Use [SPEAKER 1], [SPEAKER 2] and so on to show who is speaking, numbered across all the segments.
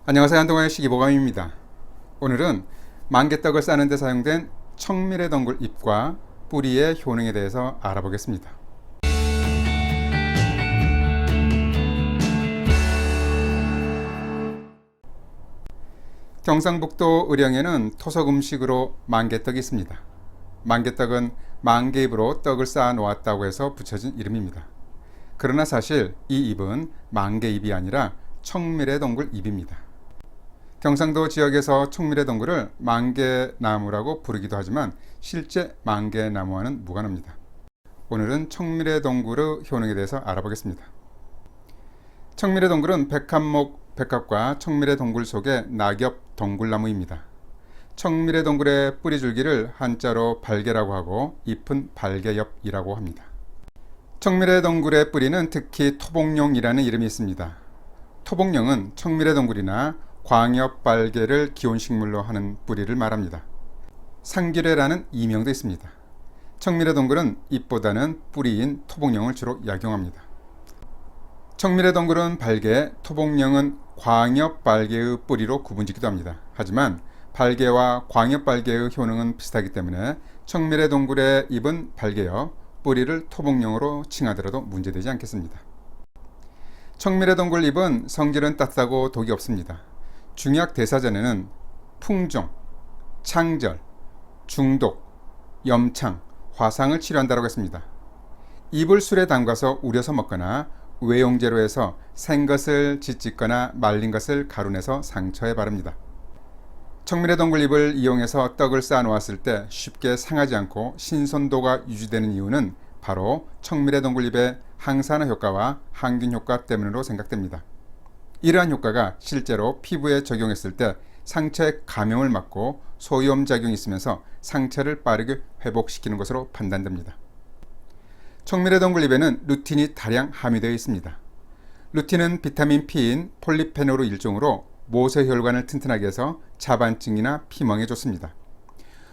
[SPEAKER 1] 안녕하세요. 한동아의 시기보감입니다. 오늘은 만개떡을 싸는 데 사용된 청미래 덩굴 잎과 뿌리의 효능에 대해서 알아보겠습니다. 경상북도 의령에는 토속 음식으로 만개떡이 있습니다. 만개떡은 만개잎으로 떡을 쌓아 놓았다고 해서 붙여진 이름입니다. 그러나 사실 이 잎은 만개잎이 아니라 청미래 덩굴 잎입니다. 경상도 지역에서 청미래 덩굴을 만개나무라고 부르기도 하지만 실제 만개나무와는 무관합니다. 오늘은 청미래 덩굴의 효능에 대해서 알아보겠습니다. 청미래 덩굴은 백합목 백합과 청미래 덩굴 속의 낙엽 덩굴나무입니다. 청미래 덩굴의 뿌리줄기를 한자로 발개라고 하고 잎은 발개엽이라고 합니다. 청미래 덩굴의 뿌리는 특히 토복룡이라는 이름이 있습니다. 토복룡은 청미래 덩굴이나 광엽발개를 기온식물로 하는 뿌리를 말합니다. 상기래라는 이명도 있습니다. 청미래 덩굴은 잎보다는 뿌리인 토복룡을 주로 약용합니다. 청미래 덩굴은 발개, 토복룡은 광엽발개의 뿌리로 구분짓기도 합니다. 하지만 발개와 광엽발개의 효능은 비슷하기 때문에 청미래 덩굴의 잎은 발개여 뿌리를 토복룡으로 칭하더라도 문제되지 않겠습니다. 청미래 덩굴 잎은 성질은 따뜻하고 독이 없습니다. 중약 대사전에는 풍종, 창절, 중독, 염창, 화상을 치료한다고 했습니다. 잎을 술에 담가서 우려서 먹거나 외용제로 해서 생것을 짓짓거나 말린 것을 가루내서 상처에 바릅니다. 청미래 덩굴 잎을 이용해서 떡을 쌓아 놓았을 때 쉽게 상하지 않고 신선도가 유지되는 이유는 바로 청미래 덩굴 잎의 항산화 효과와 항균 효과 때문으로 생각됩니다. 이러한 효과가 실제로 피부에 적용했을 때 상처의 감염을 막고 소염작용이 있으면서 상처를 빠르게 회복시키는 것으로 판단됩니다. 청미래 덩굴 잎에는 루틴이 다량 함유되어 있습니다. 루틴은 비타민 P인 폴리페놀의 일종으로 모세혈관을 튼튼하게 해서 자반증이나 피멍에 좋습니다.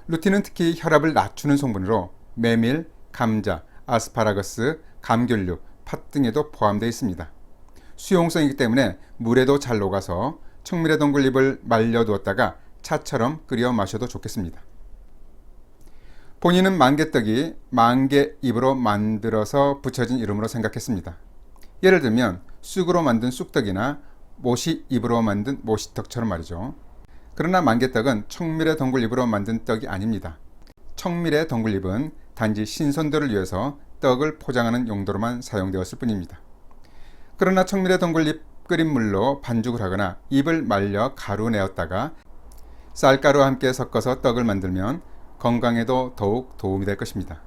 [SPEAKER 1] 루틴은 특히 혈압을 낮추는 성분으로 메밀, 감자, 아스파라거스, 감귤류, 팥 등에도 포함되어 있습니다. 수용성이기 때문에 물에도 잘 녹아서 청미래 덩굴 잎을 말려두었다가 차처럼 끓여 마셔도 좋겠습니다. 본인은 만개떡이 만개잎으로 만들어서 붙여진 이름으로 생각했습니다. 예를 들면 쑥으로 만든 쑥떡이나 모시잎으로 만든 모시떡처럼 말이죠. 그러나 만개떡은 청미래 덩굴 잎으로 만든 떡이 아닙니다. 청미래 덩굴 잎은 단지 신선도를 위해서 떡을 포장하는 용도로만 사용되었을 뿐입니다. 그러나 청미래 덩굴 잎 끓인 물로 반죽을 하거나 잎을 말려 가루 내었다가 쌀가루와 함께 섞어서 떡을 만들면 건강에도 더욱 도움이 될 것입니다.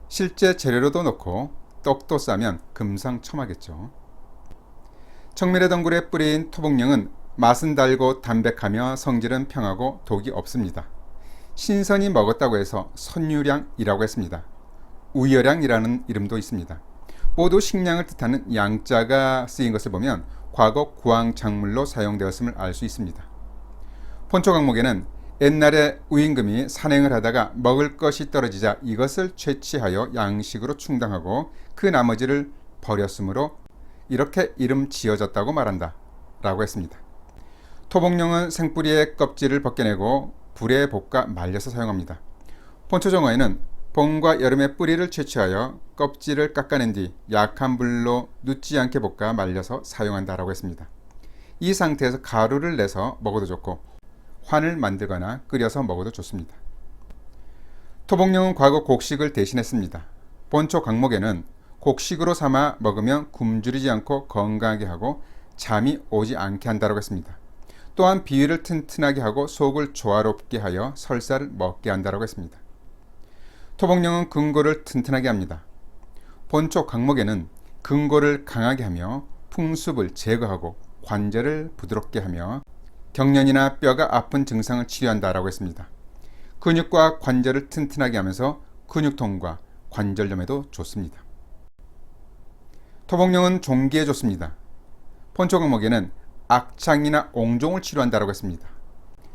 [SPEAKER 1] 실제 재료로도 넣고 떡도 싸면 금상첨화겠죠. 청미래 덩굴의 뿌리인 토복룡은 맛은 달고 담백하며 성질은 평하고 독이 없습니다. 신선히 먹었다고 해서 선유량이라고 했습니다. 우여량이라는 이름도 있습니다. 모두 식량을 뜻하는 양자가 쓰인 것을 보면 과거 구황작물로 사용되었음을 알 수 있습니다. 본초 강목에는 옛날에 우임금이 산행을 하다가 먹을 것이 떨어지자 이것을 채취하여 양식으로 충당하고 그 나머지를 버렸으므로 이렇게 이름 지어졌다고 말한다 라고 했습니다. 토복룡은 생뿌리의 껍질을 벗겨내고 불에 볶아 말려서 사용합니다. 본초정화에는 봄과 여름에 뿌리를 채취하여 껍질을 깎아낸 뒤 약한 불로 눕지 않게 볶아 말려서 사용한다라고 했습니다. 이 상태에서 가루를 내서 먹어도 좋고 환을 만들거나 끓여서 먹어도 좋습니다. 토복룡은 과거 곡식을 대신했습니다. 본초 강목에는 곡식으로 삼아 먹으면 굶주리지 않고 건강하게 하고 잠이 오지 않게 한다고 했습니다. 또한 비위를 튼튼하게 하고 속을 조화롭게 하여 설사를 먹게 한다고 했습니다. 토복룡은 근골을 튼튼하게 합니다. 본초 강목에는 근골을 강하게 하며 풍습을 제거하고 관절을 부드럽게 하며 경련이나 뼈가 아픈 증상을 치료한다라고 했습니다. 근육과 관절을 튼튼하게 하면서 근육통과 관절염에도 좋습니다. 토복룡은 종기에 좋습니다. 본초 강목에는 악창이나 옹종을 치료한다라고 했습니다.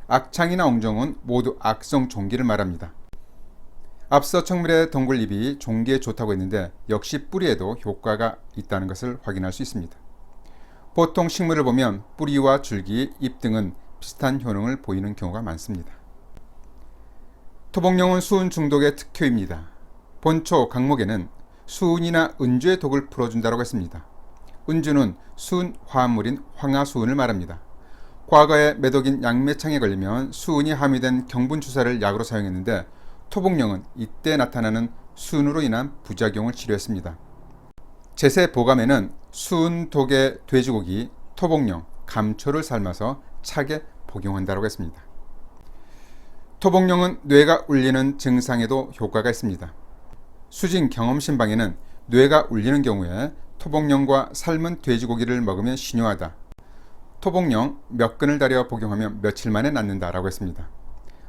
[SPEAKER 1] 악창이나 옹종은 모두 악성 종기를 말합니다. 앞서 청미래 덩굴잎이 종기에 좋다고 했는데 역시 뿌리에도 효과가 있다는 것을 확인할 수 있습니다. 보통 식물을 보면 뿌리와 줄기, 잎 등은 비슷한 효능을 보이는 경우가 많습니다. 토복령은 수은 중독의 특효입니다. 본초 강목에는 수은이나 은주의 독을 풀어준다고 했습니다. 은주는 수은 화합물인 황화수은을 말합니다. 과거에 매독인 양매창에 걸리면 수은이 함유된 경분 주사를 약으로 사용했는데 토복령은 이때 나타나는 수은으로 인한 부작용을 치료했습니다. 제세 보감에는 수은 독의 돼지고기, 토복령, 감초를 삶아서 차게 복용한다고 했습니다. 토복령은 뇌가 울리는 증상에도 효과가 있습니다. 수진 경험신방에는 뇌가 울리는 경우에 토복령과 삶은 돼지고기를 먹으면 신효하다. 토복령 몇 근을 달여 복용하면 며칠 만에 낫는다라고 했습니다.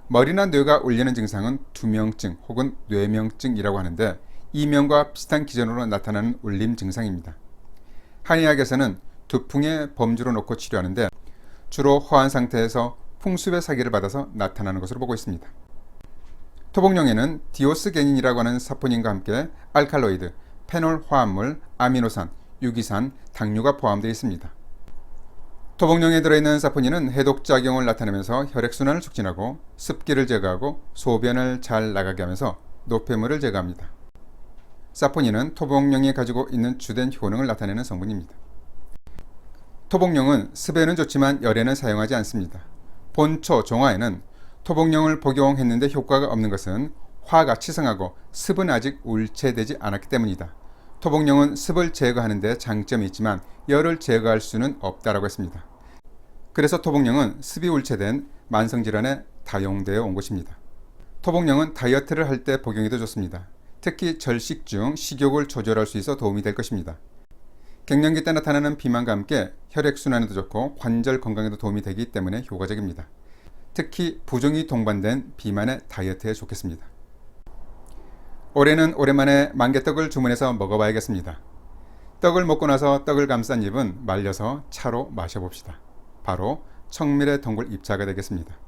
[SPEAKER 1] 머리나 뇌가 울리는 증상은 두명증 혹은 뇌명증이라고 하는데 이명과 비슷한 기전으로 나타나는 울림 증상입니다. 한의학에서는 두풍의 범주로 놓고 치료하는데 주로 허한 상태에서 풍습의 사기를 받아서 나타나는 것으로 보고 있습니다. 토복령에는 디오스게닌이라고 하는 사포닌과 함께 알칼로이드, 페놀 화합물, 아미노산, 유기산, 당류가 포함되어 있습니다. 토복령에 들어있는 사포닌은 해독작용을 나타내면서 혈액순환을 촉진하고 습기를 제거하고 소변을 잘 나가게 하면서 노폐물을 제거합니다. 사포닌은 토복령이 가지고 있는 주된 효능을 나타내는 성분입니다. 토복령은 습에는 좋지만 열에는 사용하지 않습니다. 본초 종화에는 토복령을 복용했는데 효과가 없는 것은 화가 치성하고 습은 아직 울체되지 않았기 때문이다. 토복령은 습을 제거하는 데 장점이 있지만 열을 제거할 수는 없다라고 했습니다. 그래서 토복령은 습이 울체된 만성질환에 다용되어 온 것입니다. 토복령은 다이어트를 할 때 복용해도 좋습니다. 특히 절식 중 식욕을 조절할 수 있어 도움이 될 것입니다. 갱년기 때 나타나는 비만과 함께 혈액순환에도 좋고 관절 건강에도 도움이 되기 때문에 효과적입니다. 특히 부종이 동반된 비만의 다이어트에 좋겠습니다. 올해는 오랜만에 만개떡을 주문해서 먹어봐야겠습니다. 떡을 먹고 나서 떡을 감싼 잎은 말려서 차로 마셔봅시다. 바로 청밀의 동굴 잎차가 되겠습니다.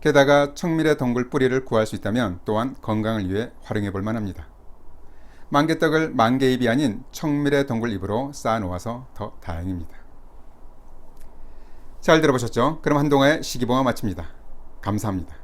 [SPEAKER 1] 게다가 청밀의 동굴 뿌리를 구할 수 있다면 또한 건강을 위해 활용해 볼 만합니다. 만개떡을 만개잎이 아닌 청밀의 동굴 잎으로 쌓아 놓아서 더 다행입니다. 잘 들어보셨죠? 그럼 한동안의 시기봉화 마칩니다. 감사합니다.